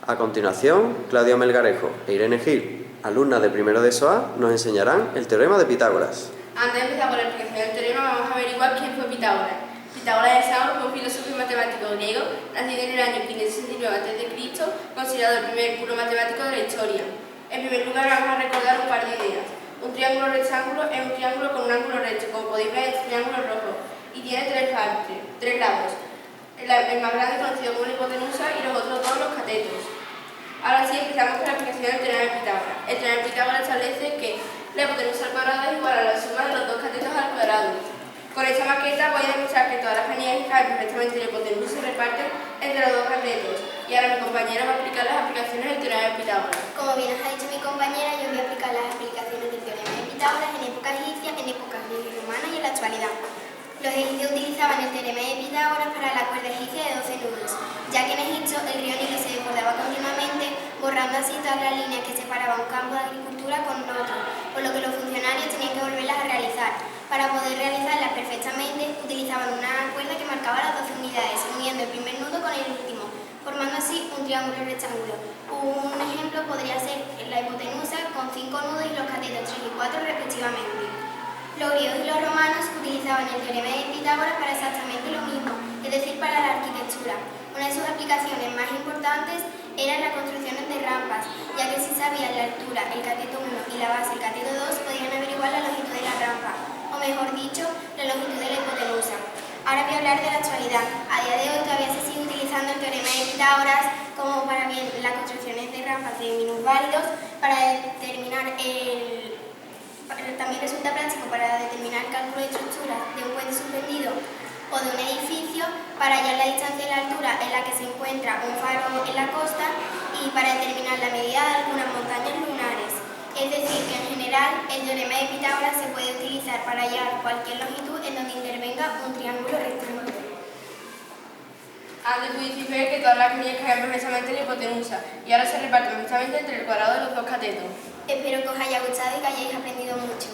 A continuación, Claudia Melgarejo e Irene Gil, alumnas de primero de SOA, nos enseñarán el teorema de Pitágoras. Antes de empezar por la explicación del teorema, vamos a averiguar quién fue Pitágoras. Pitágoras de Samos fue un filósofo y matemático griego, nacido en el año 569 a.C., considerado el primer puro matemático de la historia. En primer lugar, vamos a recordar un par de ideas. Un triángulo rectángulo es un triángulo con un ángulo recto, como podéis ver en este triángulo rojo, y tiene tres lados. El más grande conocido como la hipotenusa y los otros dos los catetos. Ahora sí, empezamos con la explicación del teorema de Pitágoras. El teorema de Pitágoras establece que la hipotenusa al cuadrado es igual a la suma de los dos catetos al cuadrado. Con esta maqueta voy a demostrar que todas las canicas que caben perfectamente la hipotenusa se reparten entre los dos catetos. Y ahora mi compañera va a explicar las aplicaciones del teorema de Pitágoras. Como bien os ha dicho mi compañera, yo voy a aplicar las aplicaciones del teorema de Pitágoras en época egipcia, en época griega y romana y en la actualidad. Los egipcios utilizaban el teorema de Pitágoras para la cuerda egipcia de 12 nudos, ya que en Egipto el río Nilo se desbordaba continuamente, borrando así todas las líneas que separaban un campo de agricultura con otro, por lo que los funcionarios tenían que volverlas a realizar. Para poder realizarlas perfectamente, utilizaban una cuerda que marcaba las 12 unidades, uniendo el primer nudo con el último, formando así un triángulo rectángulo. Un ejemplo podría ser la hipotenusa con 5 nudos y los catetos 3 y 4 respectivamente. Los griegos y los romanos utilizaban el teorema de Pitágoras para exactamente lo mismo, es decir, para la arquitectura. Una de sus aplicaciones más importantes eran las construcciones de rampas, ya que si sabían la altura, el cateto 1 y la base, el cateto 2, podían averiguar la longitud de la rampa, o mejor dicho, la longitud de la hipotenusa. Ahora voy a hablar de la actualidad. A día de hoy todavía se sigue utilizando el teorema de Pitágoras como para bien las construcciones de rampas de minusválidos, para determinar también resulta práctico para determinar el cálculo de estructuras de un puente suspendido o de un edificio, para hallar la distancia y la altura en la que se encuentra un faro en la costa y para determinar la medida de algunas montañas lunares. Es decir, que en general el teorema de Pitágoras se puede utilizar para hallar cualquier longitud en donde intervenga un triángulo rectángulo. Antes pudisteis ver que todas las canicas caen perfectamente en la hipotenusa y ahora se reparten perfectamente entre el cuadrado de los dos catetos. Espero que os haya gustado y que hayáis aprendido mucho.